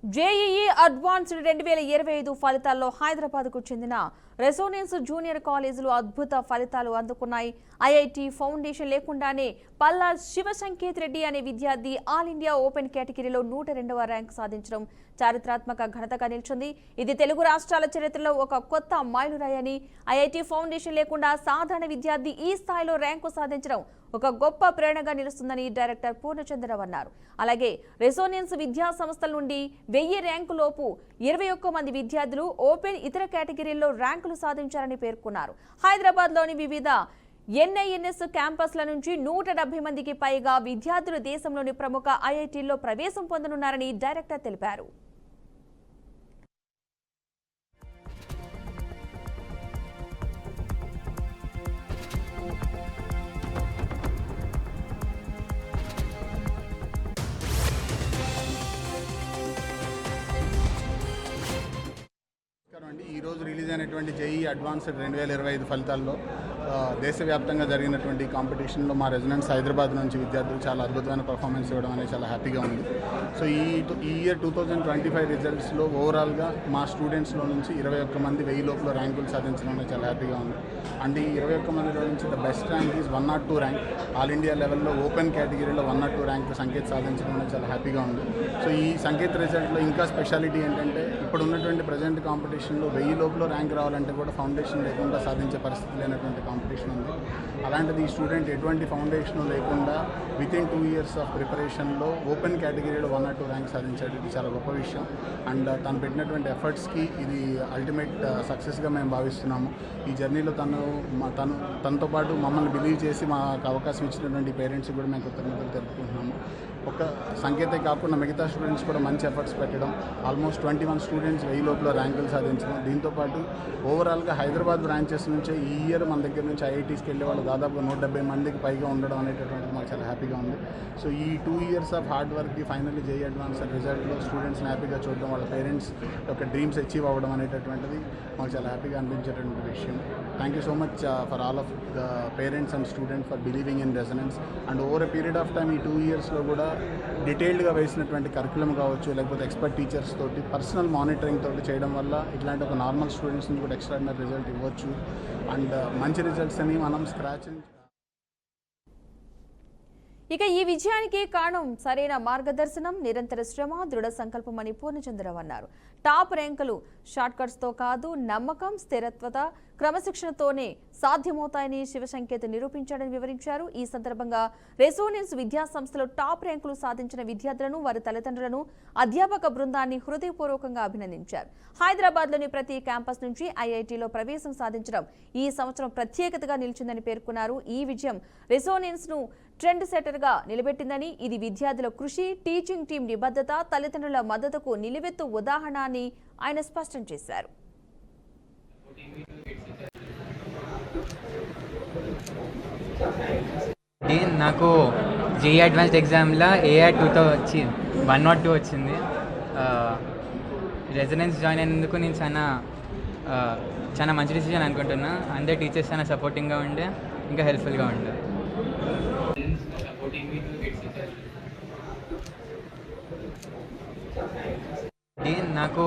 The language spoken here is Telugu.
జేఈఈ అడ్వాన్స్డ్ 2025 ఫలితాల్లో హైదరాబాద్కు చెందిన రెసోనెన్స్ జూనియర్ కాలేజీలు అద్భుత ఫలితాలు అందుకున్నాయి. ఐఐటి ఫౌండేషన్ లేకుండానే పల్లా శివసంకేత్ రెడ్డి అనే విద్యార్థి ఆల్ ఇండియా ఓపెన్ కేటగిరీలో 102వ ర్యాంక్ సాధించడం చారిత్రాత్మక ఘనతగా నిలిచింది. ఇది తెలుగు రాష్ట్రాల చరిత్రలో ఒక కొత్త మైలురాయని, ఐఐటి ఫౌండేషన్ లేకుండా సాధారణ విద్యార్థి ఈ స్థాయిలో ర్యాంకు సాధించడం ఒక గొప్ప ప్రేరణగా నిలుస్తుందని డైరెక్టర్ పూర్ణచంద్రరావు అన్నారు. అలాగే రెసోనెన్స్ విద్యా సంస్థల నుండి 1000 ర్యాంకు లోపు 21 మంది విద్యార్థులు ఓపెన్ ఇతర కేటగిరీల్లో ర్యాంకులు సాధించారని పేర్కొన్నారు. హైదరాబాద్లోని వివిధ ఎన్ఐఎన్ఎస్ క్యాంపస్ల నుంచి 170 మందికి పైగా విద్యార్థులు దేశంలోని ప్రముఖ ఐఐటీల్లో ప్రవేశం పొందనున్నారని డైరెక్టర్ తెలిపారు. ఈ రోజు రిలీజ్ అయినటువంటి జేఈఈ అడ్వాన్స్డ్ 2025 ఫలితాల్లో దేశవ్యాప్తంగా జరిగినటువంటి కాంపిటీషన్లో మా రెసిడెంట్స్ హైదరాబాద్ నుంచి విద్యార్థులు చాలా అద్భుతమైన పర్ఫార్మెన్స్ ఇవ్వడం అనేది చాలా హ్యాపీగా ఉంది. సో ఈ ఇయర్ 2025 రిజల్ట్స్లో ఓవరాల్గా మా స్టూడెంట్స్లో నుంచి 21 మంది 1000 లోపల ర్యాంకులు సాధించడం అనేది చాలా హ్యాపీగా ఉంది. అండ్ ఈ 21 మందిలో నుంచి the best rank is 102 rank. All India లెవెల్లో ఓపెన్ కేటగిరీలో 102 ర్యాంక్ సంకేత్ సాధించడం అనేది చాలా హ్యాపీగా ఉంది. సో ఈ సంకేత్ రిజల్ట్లో ఇంకా స్పెషాలిటీ ఏంటంటే ఇప్పుడు ఉన్నటువంటి ప్రజెంట్ కాంపిటీషన్లో 1000 లోపల ర్యాంక్ రావాలంటే కూడా ఫౌండేషన్ లేకుండా సాధించే పరిస్థితి లేనటువంటి కాంపిటీషన్ ఉంది. అలాంటిది ఈ స్టూడెంట్ ఎటువంటి ఫౌండేషన్ లేకుండా వితిన్ 2 ఇయర్స్ ఆఫ్ ప్రిపరేషన్లో ఓపెన్ కేటగిరీలో 102 ర్యాంక్ సాధించాడు. ఇది చాలా గొప్ప విషయం. అండ్ తను పెట్టినటువంటి ఎఫర్ట్స్కి ఇది అల్టిమేట్ సక్సెస్గా మేము భావిస్తున్నాము. ఈ జర్నీలో తనతో పాటు మమ్మల్ని బిలీవ్ చేసి మాకు అవకాశం ఇచ్చినటువంటి పేరెంట్స్కి కూడా మేము కృతజ్ఞతలు తెలుపుకుంటున్నాము. ఒక సంకేతే కాకుండా మిగతా స్టూడెంట్స్ కూడా మంచి ఎఫర్ట్స్ పెట్టడం, ఆల్మోస్ట్ 21 స్టూడెంట్స్ 1000 లోపల ర్యాంకులు సాధించడం. దీంతోపాటు ఓవరాల్గా హైదరాబాద్ బ్రాంచెస్ నుంచే ఈ ఇయర్ మన దగ్గర నుంచి ఐఐటీస్కి వెళ్ళే వాళ్ళు దాదాపుగా 170 మందికి పైగా ఉండడం అనేటటువంటిది మాకు చాలా హ్యాపీగా ఉంది. సో ఈ 2 ఇయర్స్ ఆఫ్ హార్డ్ వర్క్కి ఫైనల్లీ జేఈఈ అడ్వాన్స్డ్ రిజల్ట్లో స్టూడెంట్స్ని హ్యాపీగా చూడడం, వాళ్ళ పేరెంట్స్ యొక్క డ్రీమ్స్ అచీవ్ అవ్వడం అనేటటువంటిది మాకు చాలా హ్యాపీగా అనిపించేటటువంటి విషయం. Thank you so much for all of the parents and students for believing in resonance. And over a period of time ఈ 2 ఇయర్స్లో కూడా డీటెయిల్డ్గా వేసినటువంటి కరికులం కావచ్చు, లేకపోతే ఎక్స్పర్ట్ టీచర్స్ తోటి పర్సనల్ మానిటరింగ్ తోటి చేయడం వల్ల ఇట్లాంటి ఒక నార్మల్ స్టూడెంట్స్ నుంచి కూడా ఎక్స్ట్రాడినరీ రిజల్ట్ ఇవ్వచ్చు. అండ్ మంచి రిజల్ట్స్ అని మనం స్క్రాచ్. ఇక ఈ విజయానికి కారణం సరైన మార్గదర్శనం, నిరంతర శ్రమ, దృఢ సంకల్పం అని పూర్ణచంద్రరావు అన్నారు. టాప్ ర్యాంకులు షార్ట్కట్స్తో కాదు, నమ్మకం, స్థిరత్వత, క్రమశిక్షణతోనే సాధ్యమవుతాయని శివసంకేత్ నిరూపించాడని వివరించారు. ఈ సందర్భంగా రెసోనెన్స్ విద్యా సంస్థలో టాప్ ర్యాంకులు సాధించిన విద్యార్థులను, వారి తల్లిదండ్రులను, అధ్యాపక బృందాన్ని హృదయపూర్వకంగా అభినందించారు. హైదరాబాద్లోని ప్రతి క్యాంపస్ నుంచి ఐఐటీలో ప్రవేశం సాధించడం ఈ సంవత్సరం ప్రత్యేకతగా నిలిచిందని పేర్కొన్నారు. ఈ విజయం రెసోనెన్స్ను ట్రెండ్ సెటర్గా నిలబెట్టిందని, ఇది విద్యార్థుల కృషి, టీచింగ్ టీం నిబద్ధత, తల్లిదండ్రుల మద్దతుకు నిలువెత్తు ఉదాహరణ అని ఆయన స్పష్టం చేశారు. నాకు జేఈఈ అడ్వాన్స్డ్ ఎగ్జామ్లో ఏఆర్ 102 వచ్చింది. రెసిడెన్స్ జాయిన్ అయినందుకు నేను చాలా మంచి డిసిజన్ అనుకుంటున్నా. అందరు టీచర్స్ చాలా సపోర్టింగ్గా ఉండే, ఇంకా హెల్ప్ఫుల్గా ఉండే. నాకు